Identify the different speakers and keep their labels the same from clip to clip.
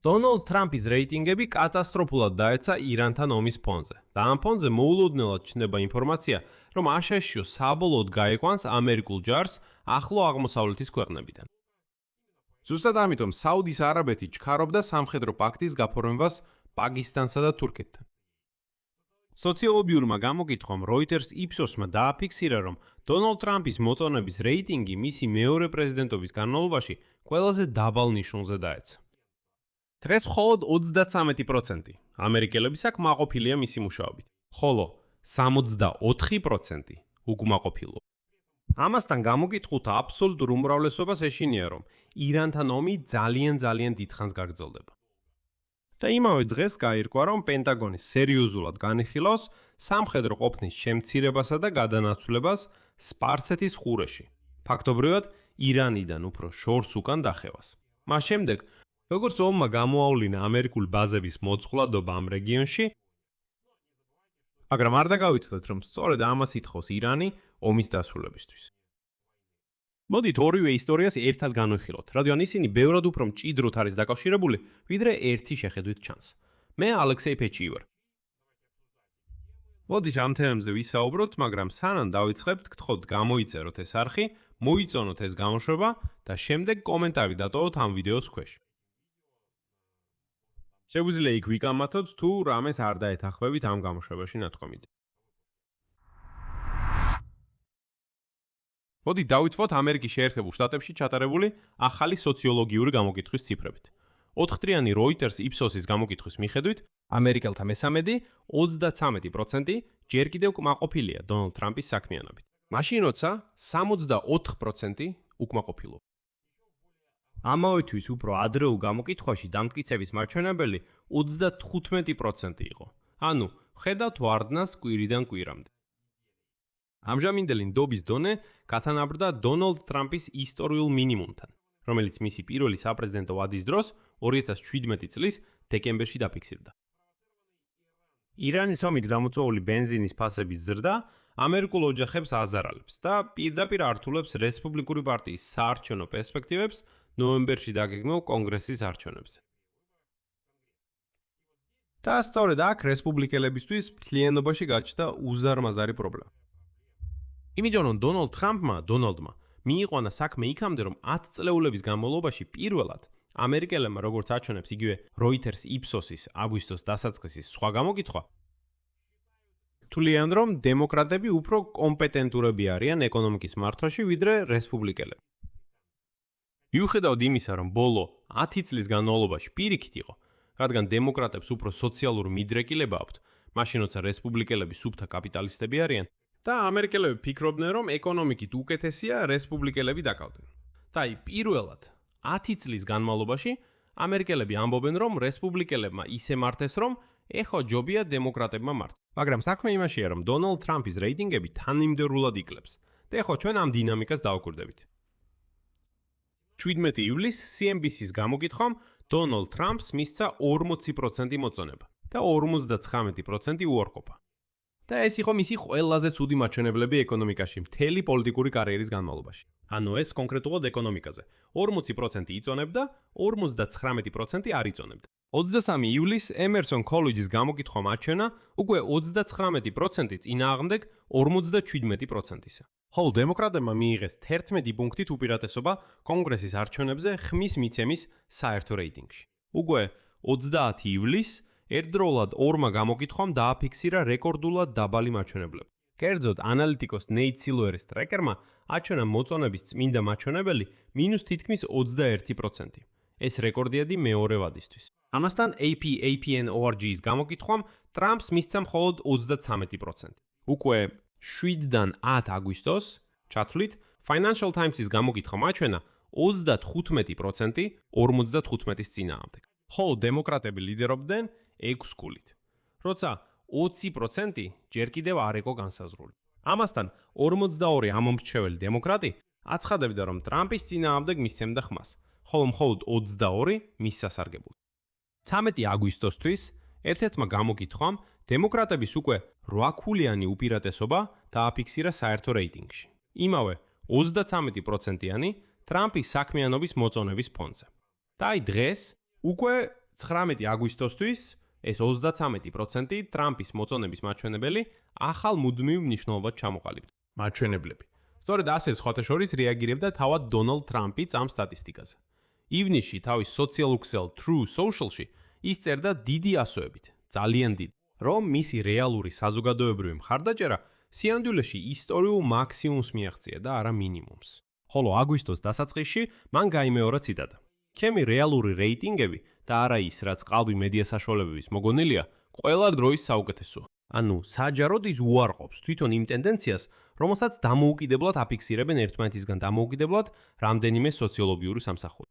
Speaker 1: დონალდ ტრამპის რეიტინგები კატასტროფულად დაეცა ირანთან ომის ფონზე და ამ ფონზე მოულოდნელად ჩნდება ინფორმაცია, რომ აშშ საბოლოოდ გაიყვანს ამერიკულ ჯარს ახლო აღმოსავლეთის ქვეყნებიდან. ზუსტად ამიტომ საუდის არაბეთი ჩქარობდა სამხედრო პაქტის გაფორმებას პაკისტანსა და თურქეთთან. სოციოლოგიურმა გამოკითხვამ Reuters Ipsos-მა დააფიქსირა, რომ დონალდ ტრამპის მოწონების რეიტინგი მისი მეორე პრეზიდენტობის განმავლობაში ყველაზე დაბალ ნიშნულზე დაეცა. დღეს მხოლოდ 33% ამერიკელების აქ მაყოფილია მისი მუშაობით, ხოლო 64% უკმაყოფილო. ამასთან გამოკითხულთა აბსოლუტურ უმრავლესობას ეშინია, რომ ირანთან ომი ძალიან დიდხანს გაგრძელდება. და იმავე დღეს გაირკვა, რომ პენტაგონი სერიოზულად განიხილავს სამხედრო ყოფნის შემცირებასა და გადანაცვლებას სპარსეთის ყურეში, ფაქტობრივად ირანიდან უფრო შორს უკან დახევას. მას შემდეგ, როგორც ომმა გამოავლინა ამერიკული ბაზების მოწყვლადობა ამ რეგიონში, მაგრამ არ დაგავიწყდეთ, რომ სწორედ ამას ითხოვს ირანი ომის დასრულებისთვის. მოდით ორივე ისტორიას ერთად განვიხილოთ, რადგან ისინი ბევრად უფრო მჭიდროდ არის დაკავშირებული, ვიდრე ერთი შეხედვით ჩანს. მე ალექსეი ფეჩი ვარ. მოდით ამ თემებზე ვისაუბროთ, მაგრამ სანამ დავიწყებთ, გთხოვთ გამოიწეროთ ეს არხი, მოიწონოთ ეს გამოშვება და შემდეგ კომენტარი დატოვოთ ამ ვიდეოს ქვეშ. შეგვიძლია იქ ვიკამათოთ, თუ რამეს არ დაეთანხმებით ამ გამოშვებაში ნათქვამით. მოდით დავიწყოთ ამერიკის შეერთებულ შტატებში ჩატარებული ახალი სოციოლოგიური გამოკითხვის ციფრებით. 4-დღიანი Reuters Ipsos-ის გამოკითხვის მიხედვით, ამერიკელთა მესამედი 33% ჯერ კიდევ კმაყოფილია დონალდ ტრამპის საქმიანობით. მაშინ როცა 64% უკმაყოფილო. ამავე თვის უფრო ადრეულ გამოკითხვაში დამტკიცების მაჩვენებელი 35% იყო. ანუ, ხედავთ ვარდნას კვირიდან კვირამდე. ამჟამინდელი ნდობის დონე გათანაბრდა დონალდ ტრამპის ისტორიულ მინიმუმთან, რომელიც მისი პირველი საპრეზიდენტო ვადის დროს 2017 წლის დეკემბერში დაფიქსირდა. ირანის ომით გამოწვეული ბენზინის ფასების ზრდა ამერიკულ ოჯახებს აზარალებს და პირდაპირ ართულებს რესპუბლიკური პარტიის საარჩევნო პერსპექტივებს ნოემბერში დაგეგმილ კონგრესის არჩევნებზე. და სწორედ აქ რესპუბლიკელებისთვის მთლიანობაში გაჩნდა უზარმაზარი პრობლემა. იმიტომ რომ დონალდ ტრამპმა, დონალდმა, მიიყვანა საქმე იქამდე, რომ 10 წლეულების განმავლობაში პირველად ამერიკელებმა, როგორც აჩვენებს იგივე Reuters Ipsos-ის აგვისტოს დასაწყისის სხვა გამოკითხვა, თვლიან, რომ დემოკრატები უფრო კომპეტენტურები არიან ეკონომიკის მართვაში, ვიდრე რესპუბლიკელები. მიუხედავად იმისა, რომ ბოლო 10 წლის განმავლობაში პირიქით იყო, რადგან დემოკრატებს უფრო სოციალური მიდრეკილება აქვთ, მაშინ როცა რესპუბლიკელები სუფთა კაპიტალისტები არიან, და ამერიკელები ფიქრობდნენ, რომ ეკონომიკით უკეთესია რესპუბლიკელები დაკავდნენ. და პირველად 10 წლის განმავლობაში ამერიკელები ამბობენ, რომ რესპუბლიკელებმა ისე მართეს, რომ ეხო ჯობია დემოკრატებმა მართონ. მაგრამ საქმე იმაშია, რომ დონალდ ტრამპის რეიტინგები თანმიმდევრულად იკლებს. და ეხო ჩვენ ამ დინამიკას დავაკვირდებით. 17 ივლისს CNBC-ის გამოკითხვამ დონალდ ტრამპს მისცა 40% მოწონება და 59% უარყოფა. და ეს იყო მისი ყველაზე ცუდი მაჩვენებლები ეკონომიკაში მთელი პოლიტიკური კარიერის განმავლობაში. ანუ ეს კონკრეტულად ეკონომიკაზე 40% იწონებდა, 59% არ იწონებდა. 23 ივლისს ემერსონ კოლეჯის გამოკითხვამ აჩვენა უკვე 39% წინააღმდეგ 57%-ისა. ხოლო დემოკრატებმა მიიღეს 11 პუნქტით უპირატესობა კონგრესის არჩევნებზე ხმის მიცემის საერთო რეიტინგში. უკვე 30 ივლისს ერთდროულად ორმა გამოკითხვამ დააფიქსირა რეკორდულად დაბალი მაჩვენებლები. კერძოდ, ანალიტიკოს ნეით სილვერის ტრეკერმა აჩვენა მოწონების წმინდა მაჩვენებელი მინუს თითქმის 21%. ეს რეკორდიადი მეორე ვადისთვის. ამასთან APN-ORG-ის გამოკითხვამ ტრამპს მისცა მხოლოდ 33%. უკვე 7-დან 10 აგვისტოს ჩათვლით Financial Times-ის გამოკითხვა აჩვენა 35% 55-ის წინააღმდეგ. ხოლო დემოკრატები ლიდერობდნენ 6 ქულით, როცა 20% ჯერ კიდევ არ იყო განსაზღვრული. ამასთან 42 ამომრჩეველი დემოკრატი აცხადებდა, რომ ტრამპის წინააღმდეგ მისცემდა ხმას, ხოლო მხოლოდ 22 მის სასარგებლოდ. 13 აგვისტოსთვის ერთ-ერთმა გამოკითხვამ დემოკრატების უკვე 8-ქულიანი უპირატესობა დააფიქსირა საერთო რეიტინგში. იმავე 33%-იანი ტრამპის საქმიანობის მოწონების ფონზე. და აი დღეს უკვე 19 აგვისტოსთვის ეს 33% ტრამპის მოწონების მაჩვენებელი ახალ მუდმივ მნიშვნელობად ჩამოყალიბდა. მაჩვენებლები. სწორედ ასე სხვათა შორის რეაგირებდა თავად დონალდ ტრამპი ამ სტატისტიკაზე. ივნისში თავის სოციალურ ქსელ True Social-ში ის წერდა დიდი ასოებით, ძალიან დიდი, რომ მისი რეალური საზოგადოებრივი მხარდაჭერა სიამდვილეში ისტორიულ მაქსიმუმს მიაღწია და არა მინიმუმს. ხოლო აგვისტოს დასაწყისში მან გაიმეორა ციტატა. ჩემი რეალური რეიტინგები და არა ის, რაც ყალბი მედია საშუალებების მოგონილია, ყველა დროის საუკეთესოა. ანუ საჯაროდ ის უარყოფს თვითონ იმ ტენდენციას, რომელსაც დამოუკიდებლად აფიქსირებენ ერთმანეთისგან დამოუკიდებლად რამდენიმე სოციოლოგიური სამსახური.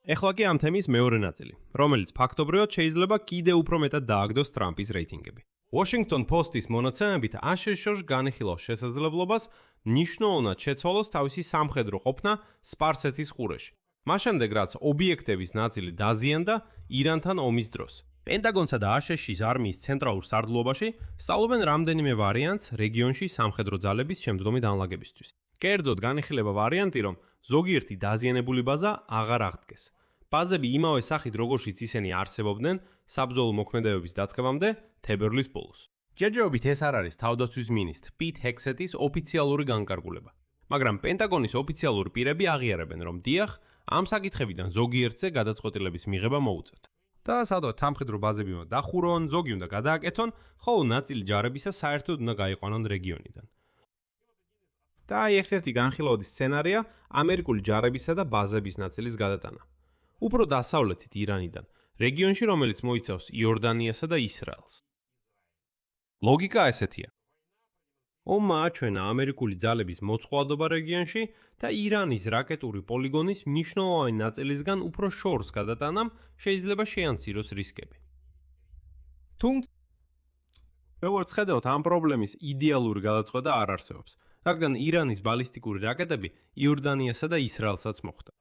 Speaker 1: ეხლა კი ამ თემის მეორე ნაწილი, რომელიც ფაქტობრივად შეიძლება კიდევ უფრო მეტად დააგდოს ტრამპის რეიტინგები. Washington Post-ის მონაცემებით აშშ-ს განიხილავს შესაძლებლობას ნიშნულოვნად შეცვალოს თავისი სამხედრო ყოფნა სპარსეთის ყურეში. მას შემდეგ რაც ობიექტების ნაწილი დაზიანდა ირანთან ომის დროს. პენტაგონსა და აშშ-ის არმიის ცენტრალურ სარდლობაში სწავლობენ რამდენიმე ვარიანტს რეგიონში სამხედრო ძალების შემდგომი განლაგებისთვის. კერძოდ განიხილება ვარიანტი, რომ ზოგიერთი დაზიანებული ბაზა აღარ აღდგეს. ბაზები იმავე სახით, როგორშიც ისინი არსებობდნენ საბრძოლო მოქმედებების დაწყებამდე თებერვლის ბოლოს. ჯერჯერობით ეს არ არის თავდაცვის მინისტრ პიტ ჰექსეტის ოფიციალური განკარგულება, მაგრამ პენტაგონის ოფიციალური პირები აღიარებენ, რომ დიახ, ამ საკითხებიდან ზოგიერთზე გადაწყვეტილების მიღება მოუწევთ. და სადღაც სამხედრო ბაზები უნდა დახურონ, ზოგი უნდა გადააკეთონ, ხოლო ნაწილი ჯარებისა საერთოდ უნდა გაიყვანონ რეგიონიდან. და ერთ-ერთი განხილვადი სცენარია ამერიკული ჯარებისა და ბაზების ნაწილის გადატანა. უფრო დასავლეთით ირანიდან, რეგიონში, რომელიც მოიცავს იორდანიასა და ისრაელს. ლოგიკა ესეთია. ომმა აჩვენა ამერიკული ძალების მოწყვლადობა რეგიონში და ირანის რაკეტური პოლიგონის მნიშვნელოვანი ნაწილისგან უფრო შორს გადატანამ შეიძლება შეამციროს რისკები. თუმცა, როგორც ხედავთ, ამ პრობლემის იდეალური გადაწყვეტა არ არსებობს, რადგან ირანის ბალისტიკური რაკეტები იორდანიასა და ისრაელსაც მოხვდა.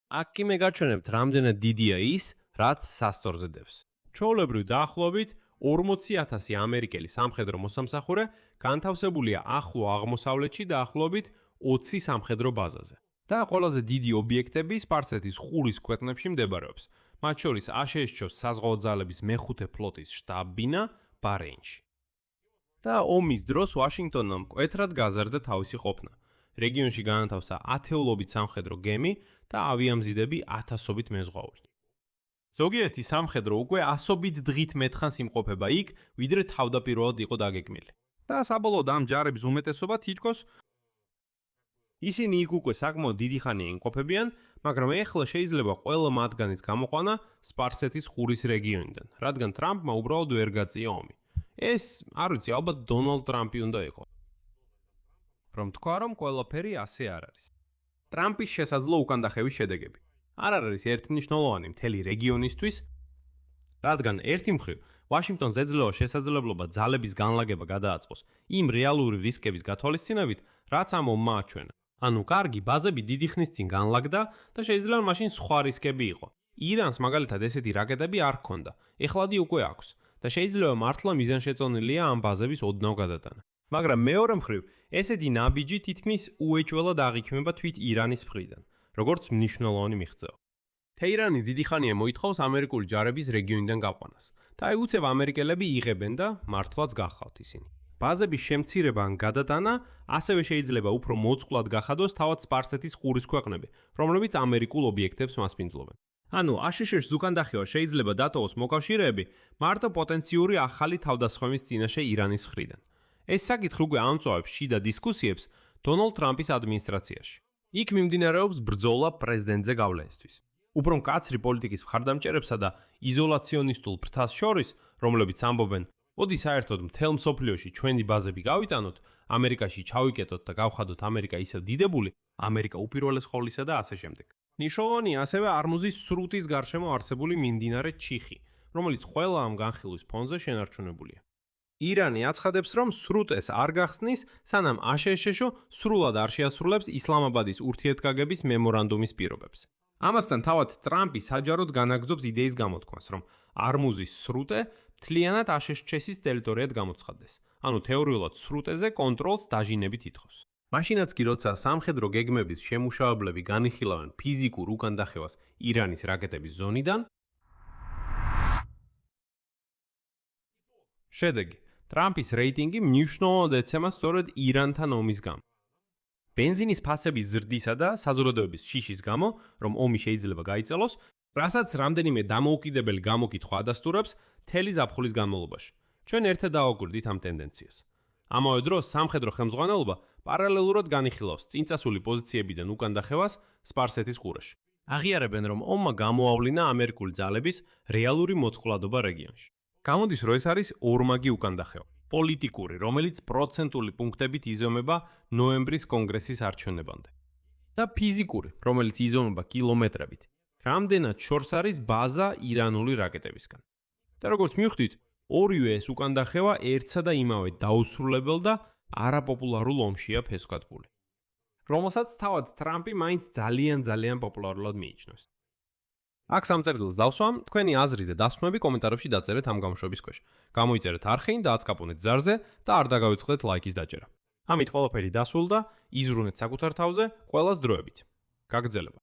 Speaker 1: აქ კი მე გაჩვენებთ, რამდენად დიდია ის, რაც სასტორზე დევს. ჩვეულებრივ დაახლოებით 40,000 ამერიკელი სამხედრო მოსამსახურე განთავსებულია ახლო აღმოსავლეთში დაახლოებით 20 სამხედრო ბაზაზე. და ყველაზე დიდი ობიექტები სპარსეთის ყურის ქვეყნებში მდებარეობს, მათ შორის აშშ-ს საზღვაო ძალების მეხუთე ფლოტის შტაბ-ბინა ბარეინში. და ომის დროს ვაშინგტონმა მკვეთრად გაზარდა თავისი ყოფნა. რეგიონში განათავსა ათეულობით სამხედრო გემი და ავიამზიდები ათასობით მეზღვაური. ზოგიერთი სამხედრო უკვე ასობით დღით მეთხანს იმყოფება იქ, ვიდრე თავდაპირველად იყო დაგეგმილი. და საბოლოოდ ამ ჯარების უმეტესობა თითქოს ისინი იქ უკვე საკმაოდ დიდი ხანია იმყოფებიან, მაგრამ ეხლა შეიძლება ყველა მათგანის გამოყვანა სპარსეთის ყურის რეგიონიდან, რადგან ტრამპმა უბრალოდ ვერ გაწია ომი. ეს, არ ვიცი, ალბათ დონალდ ტრამპი უნდა იყოს. რომ თქვა, რომ ყველაფერი ასე არ არის. ტრამპის შესაძლო უკანდახევის შედეგები. არ არის ერთმნიშვნელოვანი მთელი რეგიონისთვის, რადგან ერთი მხრივ ვაშინგტონს ეძლევა შესაძლებლობა ძალების განლაგება გადააწყოს იმ რეალური რისკების გათვალისწინებით, რაც ამ ომმა აჩვენა. ანუ კარგი ბაზები დიდი ხნის წინ განლაგდა და შეიძლება მაშინ სხვა რისკები იყო. ირანს მაგალითად ესეთი რაკეტები არ ჰქონდა, ეხლადი უკვე აქვს და შეიძლება მართლა მიზანშეწონილია ამ ბაზების ოდნავ გადატანა. მაგრამ მეორე მხრივ, ესეთი ნაბიჯი თითქმის უეჭველად აღიქმება თვით ირანის მხრიდან, როგორც მნიშვნელოვანი მიღწევა. თეირანი დიდი ხანია მოითხოვს ამერიკული ჯარების რეგიონიდან გაყვანას და აი უცებ ამერიკელები იღებენ და მართლაც გახავთ ისინი. ბაზების შემცირება ან გადატანა ასევე შეიძლება უფრო მოწყვლად გახადოს თავად სპარსეთის ყურის ქვეყნები, რომლებიც ამერიკულ ობიექტებს მასპინძლობენ. ანუ აშშ-ს უკანდახევა შეიძლება დატოვოს მოკავშირეები მარტო პოტენციური ახალი თავდასხმების წინაშე ირანის მხრიდან. ეს საკითხი უკვე ამწვავებს შიდა დისკუსიებს დონალდ ტრამპის ადმინისტრაციაში. იქ მიმდინარეობს ბრძოლა პრეზიდენტზე გავლენისთვის. უფრო მკაცრი პოლიტიკის მხარდამჭერებსა და იზოლაციონისტულ ფრთას შორის, რომლებიც ამბობენ, მოდი საერთოდ მთელ მსოფლიოში ჩვენი ბაზები გავიტანოთ, ამერიკაში ჩავიკეტოთ და გავხადოთ ამერიკა ისევ დიდებული, ამერიკა უპირველეს ყოვლისა და ასე შემდეგ. ნიშნავენია ასევე არმუზის სრუტის გარშემო არსებული მიმდინარე ჩიხი, რომელიც ყველა ამ განხილვის ფონზე შენარჩუნებულია. ირანი აცხადებს, რომ სრუტეს არ გახსნის, სანამ აშშ-ს სრულად არ შეასრულებს ისლამაბადის ურთიერთგაგების მემორანდუმის პირობებს. ამასთან თავად ტრამპი საჯაროდ განაგრძობს იდეის გამოთქვას, რომ არმუზის სრუტე მთლიანად აშშ-ის ტერიტორიად გამოცხადდეს, ანუ თეორიულად სრუტეზე კონტროლს დაჟინებით ითხოვს. მაშინაც კი როცა სამხედრო გეგმების შემუშავებლები განიხილავენ ფიზიკურ უკანდახევას ირანის რაკეტების ზონიდან, შედეგი ტრამპის რეიტინგი მნიშვნელოვნად ეცემა სწორედ ირანთან ომის გამო. ბენზინის ფასების ზრდისა და საზოგადოების შიშის გამო, რომ ომი შეიძლება გაიწელოს, რასაც რამდენიმე დამოუკიდებელი გამოკითხვა ადასტურებს მთელი ზაფხულის განმავლობაში. ჩვენ ერთად დავაკვირდით ამ ტენდენციას. ამავე დროს სამხედრო ხელმძღვანელობა პარალელურად განიხილავს წინწასული პოზიციებიდან უკანდახევას სპარსეთის ყურეში. აღიარებენ, რომ ომმა გამოავლინა ამერიკული ძალების რეალური მოწყვლადობა რეგიონში. გამოდის, რომ ეს არის ორმაგი უკანდახევა. პოლიტიკური, რომელიც პროცენტული პუნქტებით იზომება ნოემბრის კონგრესის არჩევნებამდე. და ფიზიკური, რომელიც იზომება კილომეტრებით. რამდენად შორს არის ბაზა ირანული რაკეტებისგან. და როგორც მივხვდით, ორივე ეს უკანდახევა ერთსა და იმავე დაუსრულებელ და არაპოპულარულ ომშია ფესვგადგული, რომელსაც თავად ტრამპი მაინც ძალიან პოპულარულად მიიჩნევს. აქ სამწერილს დავსვამ, თქვენი აზრი და დასკვნები კომენტარებში დაწერეთ ამ გამოშვების ქვეშ. გამოიწერეთ არხეინ და აწკაპუნეთ ზარზე და არ დაგავიწყდეთ ლაიკის დაჭერა. ამით ყველაფერი დასრულდა, იზრუნეთ საკუთარ თავზე, ყველას დროებით. გაგრძელება.